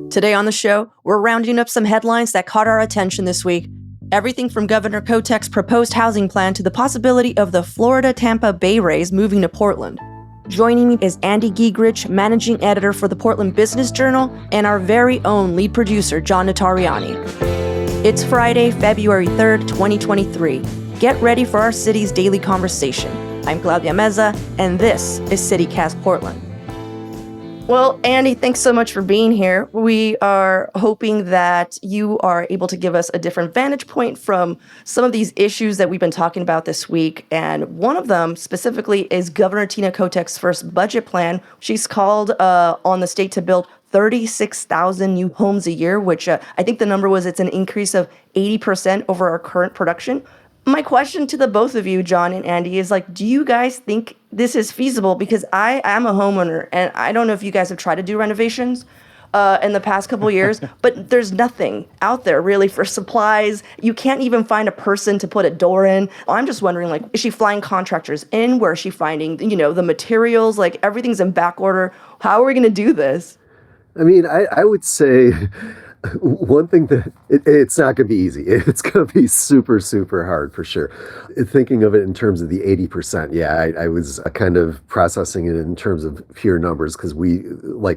Today on the show, we're rounding up some headlines that caught our attention this week. Everything from Governor Kotek's proposed housing plan to the possibility of the Florida Tampa Bay Rays moving to Portland. Joining me is Andy Giegrich, managing editor for the Portland Business Journal, and our very own lead producer, John Notarianni. It's Friday, February 3rd, 2023. Get ready for our city's daily conversation. I'm Claudia Meza, and this is CityCast Portland. Well, Andy, thanks so much for being here. We are hoping that you are able to give us a different vantage point from some of these issues that we've been talking about this week. And one of them specifically is Governor Tina Kotek's first budget plan. She's called on the state to build 36,000 new homes a year, which I think the number was it's an increase of 80% over our current production. My question to the both of you, John and Andy, is do you guys think this is feasible? Because I am a homeowner, and I don't know if you guys have tried to do renovations in the past couple of years, but there's nothing out there really for supplies. You can't even find a person to put a door in. I'm just wondering, is she flying contractors in? Where is she finding, the materials? Everything's in back order. How are we going to do this? I mean, I would say one thing that it's not going to be easy. It's going to be super, super hard for sure. Thinking of it in terms of the 80%, I was kind of processing it in terms of pure numbers because we,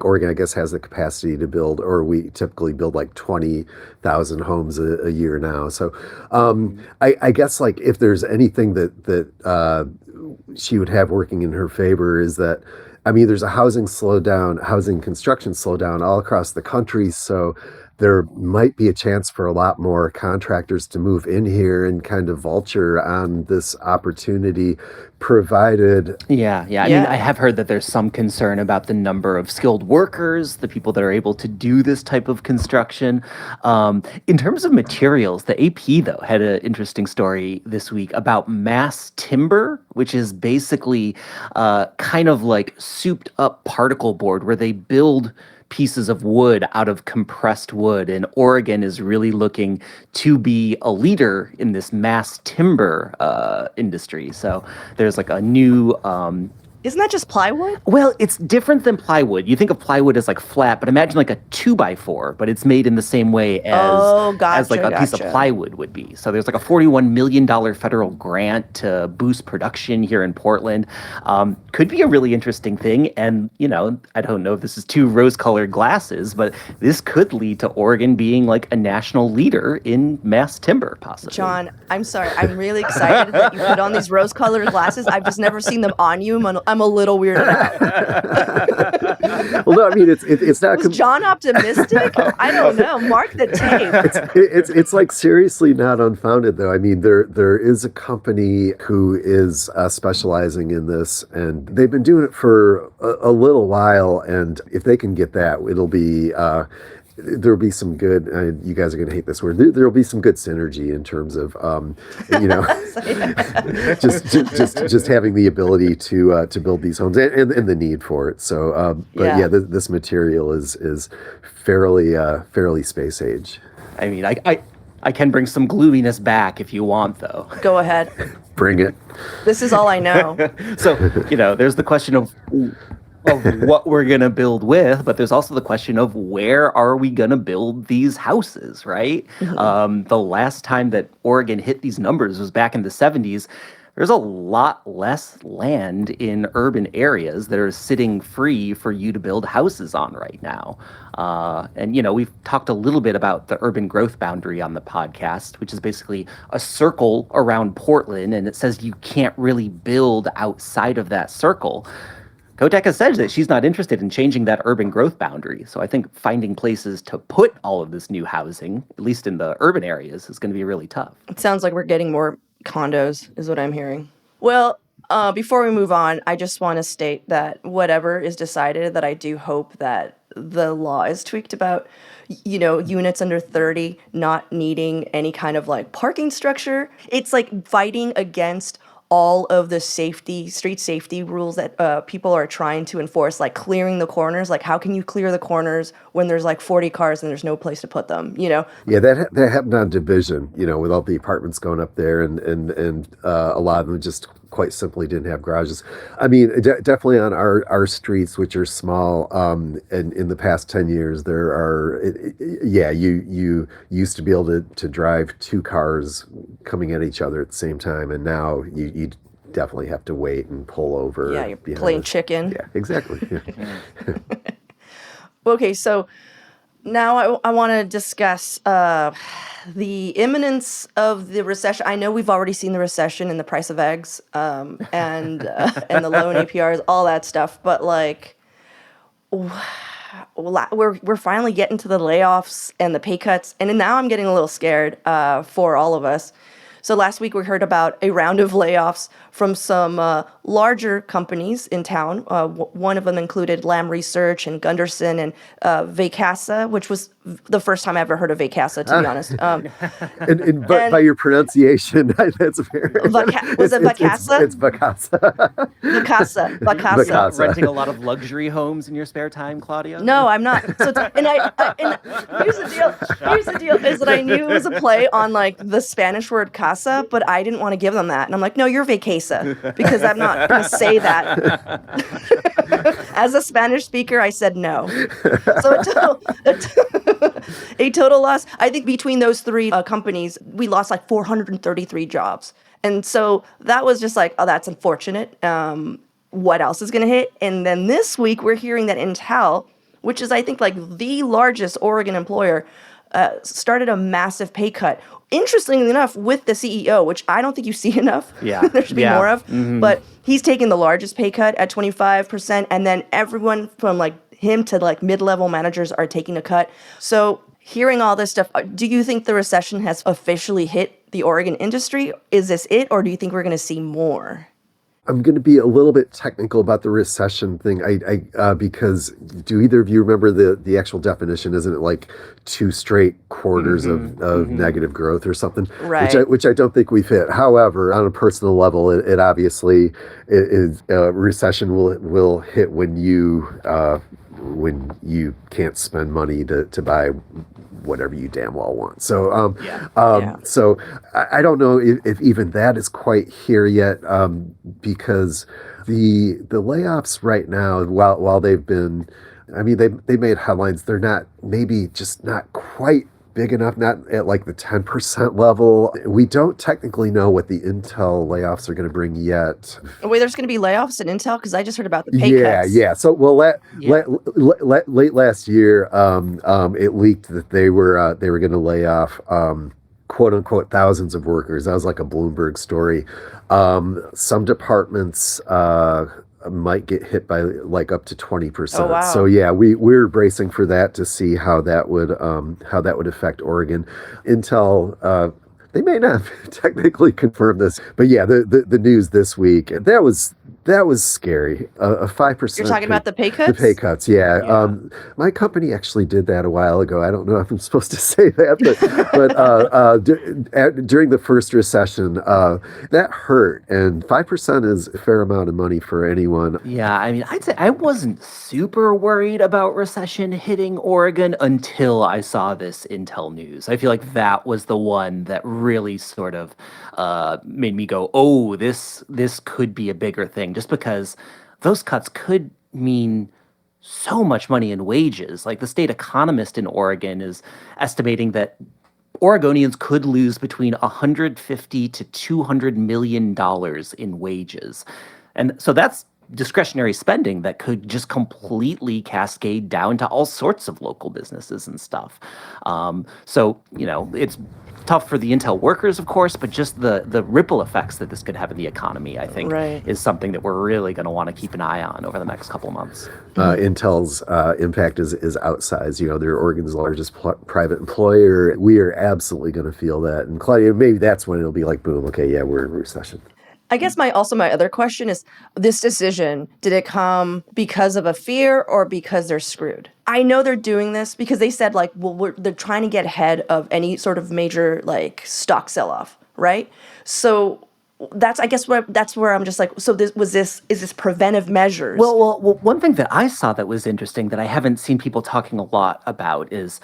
Oregon, I guess, has the capacity to build, or we typically build 20,000 homes a year now. So I guess if there's anything that she would have working in her favor is that, there's a housing construction slowdown all across the country. So there might be a chance for a lot more contractors to move in here and kind of vulture on this opportunity provided. Yeah. I mean, I have heard that there's some concern about the number of skilled workers, the people that are able to do this type of construction. In terms of materials, the AP, though, had an interesting story this week about mass timber, which is basically kind of like souped up particle board where they build pieces of wood out of compressed wood. And Oregon is really looking to be a leader in this mass timber industry. So there's a new... Isn't that just plywood? Well, it's different than plywood. You think of plywood as flat, but imagine a 2x4, but it's made in the same way as a piece of plywood would be. So there's a $41 million federal grant to boost production here in Portland. Could be a really interesting thing. And, I don't know if this is too rose-colored glasses, but this could lead to Oregon being a national leader in mass timber, possibly. John, I'm sorry. I'm really excited that you put on these rose-colored glasses. I've just never seen them on you. I'm a little weirded out. Well, no, it's not. Was John optimistic? I don't know. Mark the tape. It's seriously not unfounded, though. There is a company who is specializing in this, and they've been doing it for a little while. And if they can get that, it'll be. There'll be some good. You guys are going to hate this word. There'll be some good synergy in terms of, just having the ability to build these homes and the need for it. So, this material is fairly space age. I can bring some gloominess back if you want, though. Go ahead. Bring it. This is all I know. So, there's the question of what we're going to build with, but there's also the question of where are we going to build these houses, right? Mm-hmm. The last time that Oregon hit these numbers was back in the 70s. There's a lot less land in urban areas that are sitting free for you to build houses on right now. And we've talked a little bit about the urban growth boundary on the podcast, which is basically a circle around Portland, and it says you can't really build outside of that circle. Kotek has said that she's not interested in changing that urban growth boundary. So I think finding places to put all of this new housing, at least in the urban areas, is going to be really tough. It sounds like we're getting more condos, is what I'm hearing. Well, before we move on, I just want to state that whatever is decided, that I do hope that the law is tweaked about, units under 30 not needing any kind of parking structure. It's fighting against all of the street safety rules that people are trying to enforce, clearing the corners. How can you clear the corners when there's 40 cars and there's no place to put them, Yeah, that happened on Division, with all the apartments going up there and a lot of them just quite simply didn't have garages. I mean, definitely on our streets, which are small, and in the past 10 years, there are, yeah, you used to be able to drive two cars coming at each other at the same time, and now you definitely have to wait and pull over. Yeah, you're playing chicken. Yeah, exactly. Yeah. Okay, so now I want to discuss the imminence of the recession. I know we've already seen the recession in the price of eggs, and the loan APRs, all that stuff. But like, we're finally getting to the layoffs and the pay cuts, and now I'm getting a little scared for all of us. So last week we heard about a round of layoffs from some larger companies in town. One of them included Lamb Research and Gunderson and Vacasa, which was the first time I ever heard of Vacasa, to be honest. And by your pronunciation, that's very... Was it Vacasa? It's Vacasa. Vacasa. Renting a lot of luxury homes in your spare time, Claudia? No, I'm not. So and here's the deal. Here's the deal is that I knew it was a play on like the Spanish word casa, but I didn't want to give them that. And I'm like, no, you're Vacasa, because I'm not going to say that. As a Spanish speaker, I said no. So a total loss. I think between those three companies, we lost like 433 jobs. And so that was just like, oh, that's unfortunate. What else is going to hit? And then this week, we're hearing that Intel, which is, I think, like the largest Oregon employer, started a massive pay cut. Interestingly enough, with the CEO, which I don't think you see enough. Yeah. There should be more of. Mm-hmm. But he's taking the largest pay cut at 25%. And then everyone from like him to like mid-level managers are taking a cut. So hearing all this stuff, do you think the recession has officially hit the Oregon industry? Is this it? Or do you think we're going to see more? I'm going to be a little bit technical about the recession thing, because do either of you remember the actual definition? Isn't it like 2 straight quarters of negative growth or something? Right. Which I don't think we've hit. However, on a personal level, it obviously is recession will hit when you can't spend money to buy whatever you damn well want. So, so I don't know if even that is quite here yet, because the layoffs right now, while they've been, I mean, they made headlines. They're not, maybe just not quite big enough, not at like the 10% level. We don't technically know what the Intel layoffs are going to bring yet. Wait, there's going to be layoffs at Intel? Because I just heard about the pay cuts. Yeah. So, well, late last year, it leaked that they were going to lay off, quote unquote, thousands of workers. That was like a Bloomberg story. Some departments might get hit by like up to 20%. Oh, wow. So yeah, we're bracing for that to see how that would affect Oregon. Intel, they may not technically confirm this, but yeah, the news this week, that was scary. A 5%. You're talking about the pay cuts? The pay cuts, yeah. My company actually did that a while ago. I don't know if I'm supposed to say that, but during the first recession, that hurt. And 5% is a fair amount of money for anyone. Yeah, I mean, I'd say I wasn't super worried about recession hitting Oregon until I saw this Intel news. I feel like that was the one that really sort of made me go, oh, this could be a bigger thing, just because those cuts could mean so much money in wages. Like the state economist in Oregon is estimating that Oregonians could lose between $150 to $200 million in wages. And so that's discretionary spending that could just completely cascade down to all sorts of local businesses and stuff. So, it's tough for the Intel workers, of course, but just the ripple effects that this could have in the economy, I think, is something that we're really going to want to keep an eye on over the next couple of months. Intel's impact is outsized. They're Oregon's largest private employer. We are absolutely going to feel that. And Claudia, maybe that's when it'll be like, boom, okay, yeah, we're in recession. I guess my other question is, this decision, did it come because of a fear or because they're screwed? I know they're doing this because they said they're trying to get ahead of any sort of major stock sell-off, right? So that's where I'm just like, so is this preventive measures? Well, one thing that I saw that was interesting that I haven't seen people talking a lot about is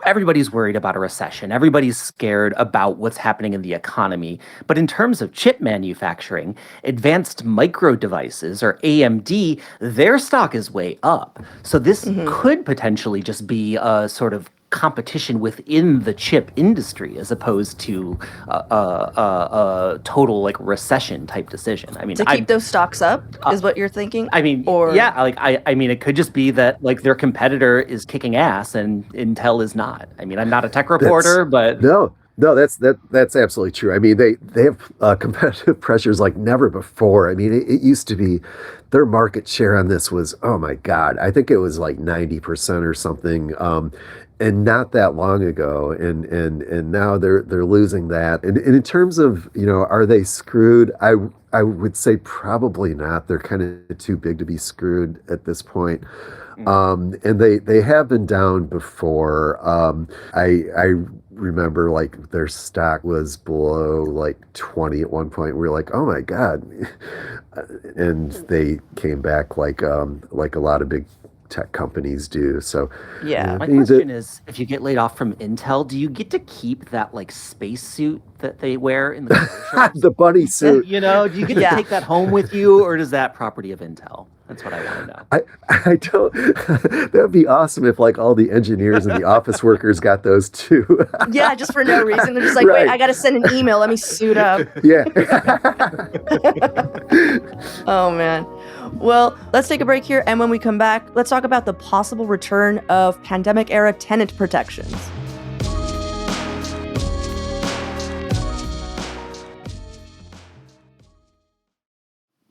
everybody's worried about a recession. Everybody's scared about what's happening in the economy. But in terms of chip manufacturing, Advanced Micro Devices, or AMD, their stock is way up. So this could potentially just be a sort of competition within the chip industry as opposed to a total like recession type decision. I mean, To keep those stocks up is what you're thinking? I mean, Or yeah, like I mean, it could just be that like their competitor is kicking ass and Intel is not. I mean, I'm not a tech reporter, but No, that's absolutely true. I mean, they have competitive pressures like never before. I mean, it used to be their market share on this was, oh my God, I think it was like 90% or something. And not that long ago, and now they're losing that. And in terms of, are they screwed? I would say probably not. They're kind of too big to be screwed at this point. And they have been down before. I remember like their stock was below like 20 at one point. We were like, oh my God. And they came back like a lot of big tech companies do. So yeah. My question is, if you get laid off from Intel, do you get to keep that like space suit that they wear in the commercials? the bunny suit. Do you get to take that home with you, or is that property of Intel? That's what I want to know. I don't. That would be awesome if like all the engineers and the office workers got those too. Yeah, just for no reason. They're just like, Right. wait, I got to send an email. Let me suit up. Yeah. Oh, man. Well, let's take a break here. And when we come back, let's talk about the possible return of pandemic-era tenant protections.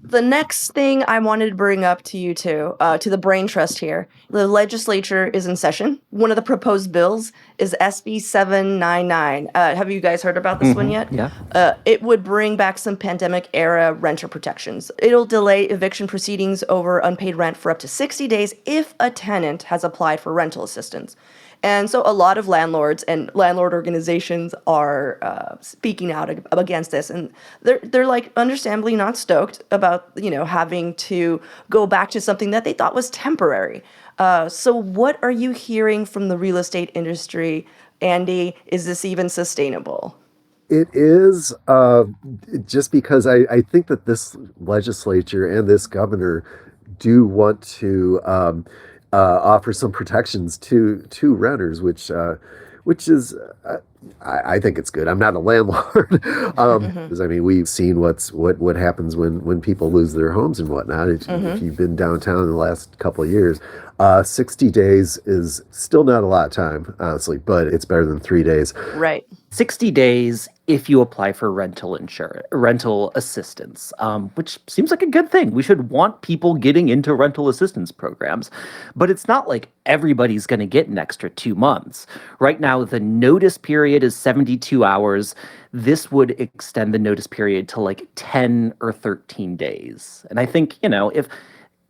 The next thing I wanted to bring up to you two, to the brain trust here, the legislature is in session. One of the proposed bills is SB 799. Have you guys heard about this one yet? Yeah. It would bring back some pandemic-era renter protections. It'll delay eviction proceedings over unpaid rent for up to 60 days if a tenant has applied for rental assistance. And so a lot of landlords and landlord organizations are speaking out against this, and they're like understandably not stoked about having to go back to something that they thought was temporary. So what are you hearing from the real estate industry, Andy? Is this even sustainable? It is, just because I think that this legislature and this governor do want to offer some protections to renters, which is I think it's good. I'm not a landlord, because I mean we've seen what happens when people lose their homes and whatnot. If you've been downtown in the last couple of years, 60 days is still not a lot of time, honestly, but it's better than 3 days. Right. 60 days if you apply for rental assistance, which seems like a good thing. We should want people getting into rental assistance programs, but it's not like everybody's going to get an extra 2 months. Right now, the notice period is 72 hours. This would extend the notice period to like 10 or 13 days. And I think, if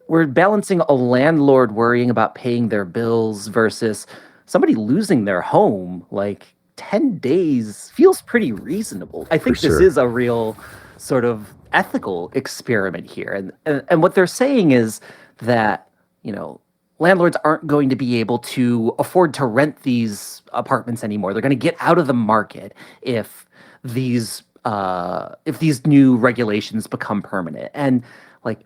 we're balancing a landlord worrying about paying their bills versus somebody losing their home, like 10 days feels pretty reasonable. I think this is a real sort of ethical experiment here. And what they're saying is that, landlords aren't going to be able to afford to rent these apartments anymore. They're going to get out of the market if these new regulations become permanent. And like,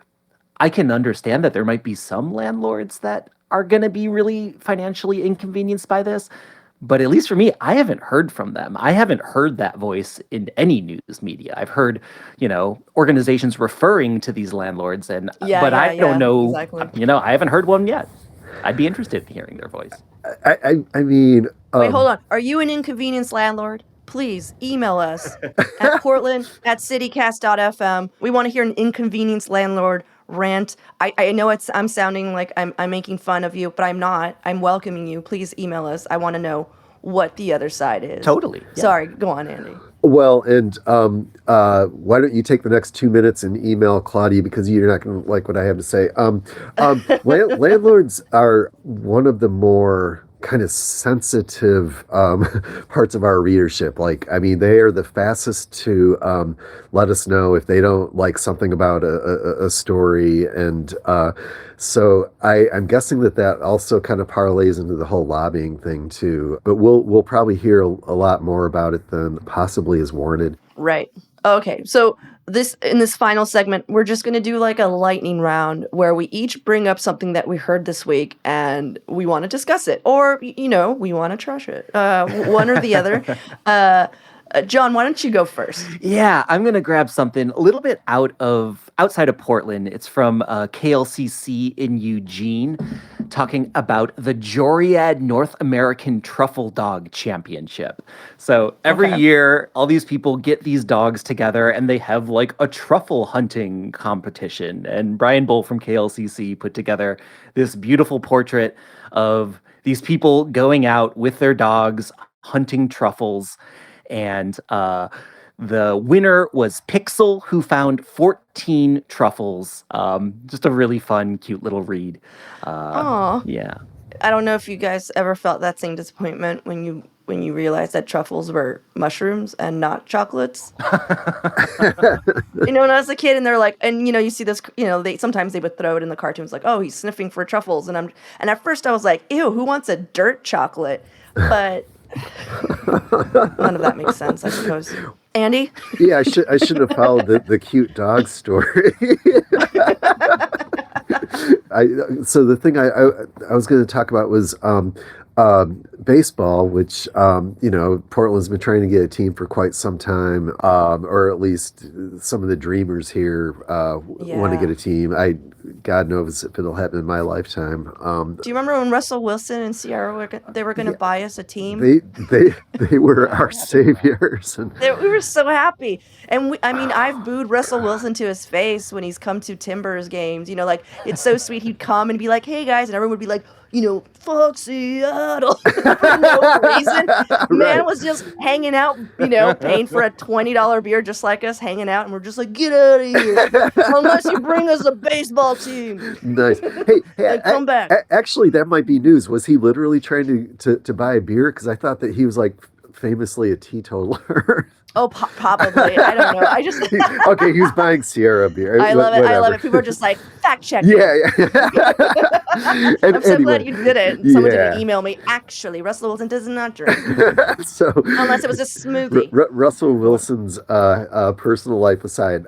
I can understand that there might be some landlords that are going to be really financially inconvenienced by this. But at least for me, I haven't heard from them. I haven't heard that voice in any news media. I've heard, organizations referring to these landlords, but I don't know. Exactly. I haven't heard one yet. I'd be interested in hearing their voice. I mean, wait, hold on. Are you an inconvenience landlord? Please email us at portland@citycast.fm. We want to hear an inconvenience landlord rant. I know I'm sounding like I'm making fun of you, but I'm not. I'm welcoming you. Please email us. I want to know what the other side is. Totally. Yeah. Sorry, go on, Andy. Well, and why don't you take the next 2 minutes and email Claudia, because you're not going to like what I have to say. Landlords are one of the more kind of sensitive parts of our readership. Like, I mean, they are the fastest to let us know if they don't like something about a story. And so I'm guessing that also kind of parlays into the whole lobbying thing too. But we'll probably hear a lot more about it than possibly is warranted. Right. Okay. So in this final segment, we're just going to do like a lightning round where we each bring up something that we heard this week and we want to discuss it, or we want to trash it. One or the other. John, why don't you go first? Yeah, I'm gonna grab something a little bit outside of Portland. It's from KLCC in Eugene, talking about the Joriad North American Truffle Dog Championship. So every year, all these people get these dogs together and they have like a truffle hunting competition. And Brian Bull from KLCC put together this beautiful portrait of these people going out with their dogs hunting truffles. And the winner was Pixel, who found 14 truffles. Just a really fun, cute little read. Yeah. I don't know if you guys ever felt that same disappointment when you realized that truffles were mushrooms and not chocolates. When I was a kid, and they're like, and you see this, they sometimes they would throw it in the cartoons, like, oh, he's sniffing for truffles, and at first I was like, ew, who wants a dirt chocolate? But none of that makes sense, I suppose. Andy? Yeah, I should have followed the cute dog story. So the thing I was going to talk about was baseball, which Portland's been trying to get a team for quite some time, or at least some of the dreamers here want to get a team. God knows if it'll happen in my lifetime. Do you remember when Russell Wilson and Sierra were going to buy us a team? They were our saviors, and we were so happy. And I've booed Russell Wilson to his face when he's come to Timbers games. Like, it's so sweet. He'd come and be like, "Hey guys," and everyone would be like, fuck Seattle. For no reason. Man was just hanging out, paying for a $20 beer just like us, hanging out, and we're just like, get out of here. Unless you bring us a baseball team. Nice. Hey, come back. Actually, that might be news. Was he literally trying to buy a beer? Because I thought that he was like famously a teetotaler. Oh, probably. I don't know. I just okay. He was buying Sierra beer. I love it. I love it. People are just like, fact check. Yeah. I'm so glad you did it. Someone didn't email me. Actually, Russell Wilson does not drink. Unless it was a smoothie. Russell Wilson's personal life aside.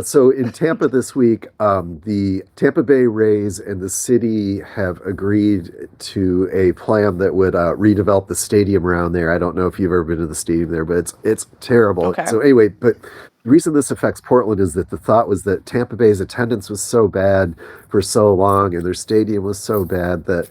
So in Tampa this week, the Tampa Bay Rays and the city have agreed to a plan that would redevelop the stadium around there. I don't know if you've ever been to the stadium there, but it's terrible. Okay. So anyway, but the reason this affects Portland is that the thought was that Tampa Bay's attendance was so bad for so long and their stadium was so bad that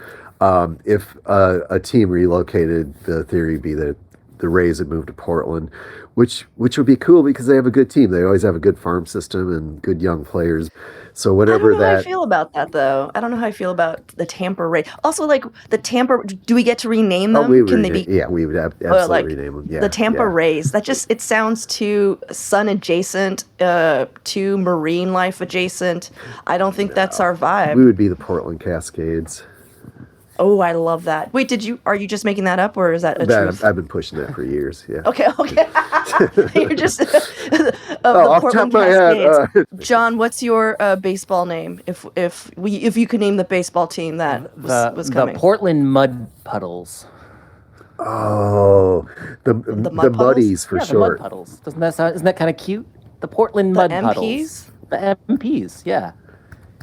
if a team relocated, the theory would be that the Rays would move to Portland, which would be cool because they have a good team. They always have a good farm system and good young players. So whatever I don't know how I feel about that, though. I don't know how I feel about the Tampa Rays. Also, like the Tampa, do we get to rename them? We would absolutely rename them. Yeah, the Tampa Rays. That it sounds too sun adjacent, too marine life adjacent. I don't think that's our vibe. We would be the Portland Cascades. Oh, I love that. Wait, are you just making that up, or is that a truth? I've been pushing that for years, yeah. Okay. You're just the off Portland top of my head, John, what's your baseball name? If you could name the baseball team that was coming. The Portland Mud Puddles. Oh, the Muddies for short. The Mud Puddles. Isn't that kind of cute? The Portland Mud Puddles. The MPs, yeah.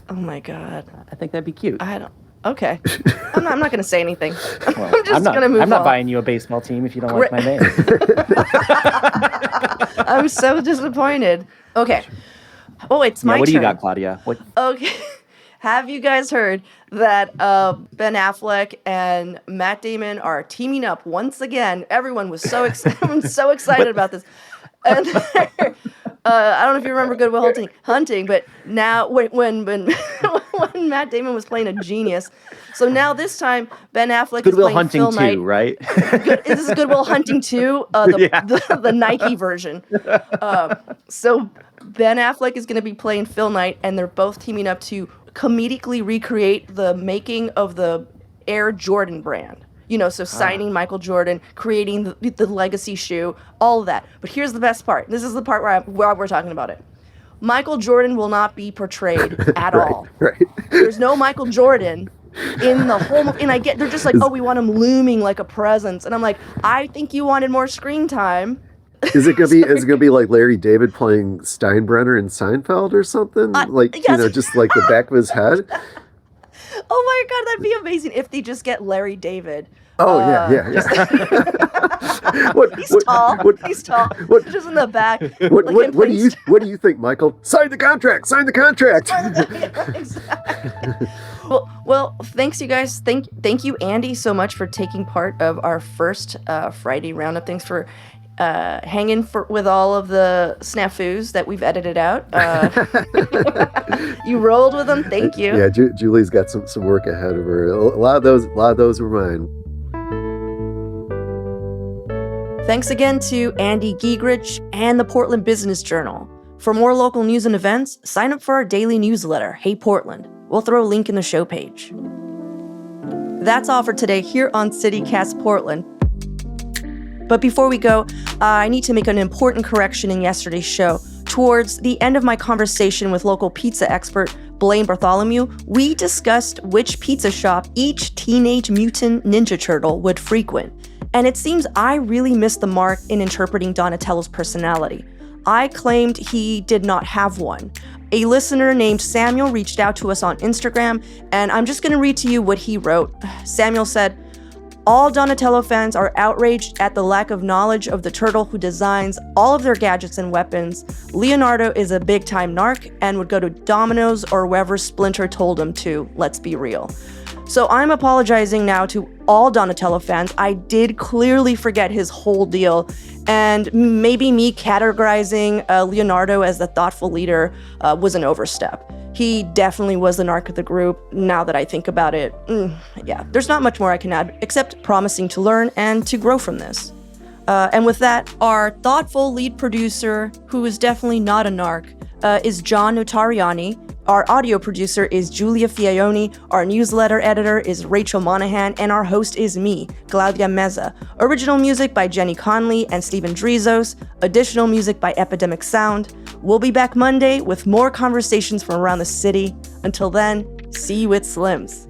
Oh my God. I think that'd be cute. Okay. I'm not going to say anything. Well, I'm just going to move on. I'm not buying you a baseball team if you don't like my name. I'm so disappointed. Okay. Oh, it's my turn. What do you got, Claudia? Okay. Have you guys heard that Ben Affleck and Matt Damon are teaming up once again? Everyone was so excited about this. And I don't know if you remember Good Will Hunting, but now when when Matt Damon was playing a genius, so now this time Ben Affleck Good is Will playing Hunting Phil 2, Knight. right? This is Good Will Hunting 2, the Nike version. So Ben Affleck is going to be playing Phil Knight, and they're both teaming up to comedically recreate the making of the Air Jordan brand. So signing Michael Jordan, creating the legacy shoe, all of that. But here's the best part. This is the part where we're talking about it. Michael Jordan will not be portrayed at all. Right. There's no Michael Jordan in the whole movie. And they're just like, oh, we want him looming like a presence. And I'm like, I think you wanted more screen time. Is it gonna be like Larry David playing Steinbrenner in Seinfeld or something? Yes. Just like the back of his head? Oh my God, that'd be amazing if they just get Larry David. Oh, yeah. He's tall. Just in the back. What do you think, Michael? Sign the contract. Exactly. Well, thanks you guys. Thank you, Andy, so much for taking part of our first Friday roundup. Thanks for hanging with all of the snafus that we've edited out. You rolled with them. Thank you. Yeah, Julie's got some work ahead of her. A lot of those were mine. Thanks again to Andy Giegrich and the Portland Business Journal. For more local news and events, sign up for our daily newsletter, Hey Portland. We'll throw a link in the show page. That's all for today here on CityCast Portland. But before we go, I need to make an important correction in yesterday's show. Towards the end of my conversation with local pizza expert Blaine Bartholomew, we discussed which pizza shop each Teenage Mutant Ninja Turtle would frequent. And it seems I really missed the mark in interpreting Donatello's personality. I claimed he did not have one. A listener named Samuel reached out to us on Instagram, and I'm just going to read to you what he wrote. Samuel said, all Donatello fans are outraged at the lack of knowledge of the turtle who designs all of their gadgets and weapons. Leonardo is a big-time narc and would go to Domino's or wherever Splinter told him to, let's be real. So I'm apologizing now to all Donatello fans. I did clearly forget his whole deal, and maybe me categorizing Leonardo as the thoughtful leader was an overstep. He definitely was the narc of the group. Now that I think about it, yeah, there's not much more I can add, except promising to learn and to grow from this. And with that, our thoughtful lead producer, who is definitely not a narc, is John Notariani. Our audio producer is Julia Fiaioni, our newsletter editor is Rachel Monahan, and our host is me, Claudia Meza. Original music by Jenny Conley and Steven Drizos, additional music by Epidemic Sound. We'll be back Monday with more conversations from around the city. Until then, see you at Slim's.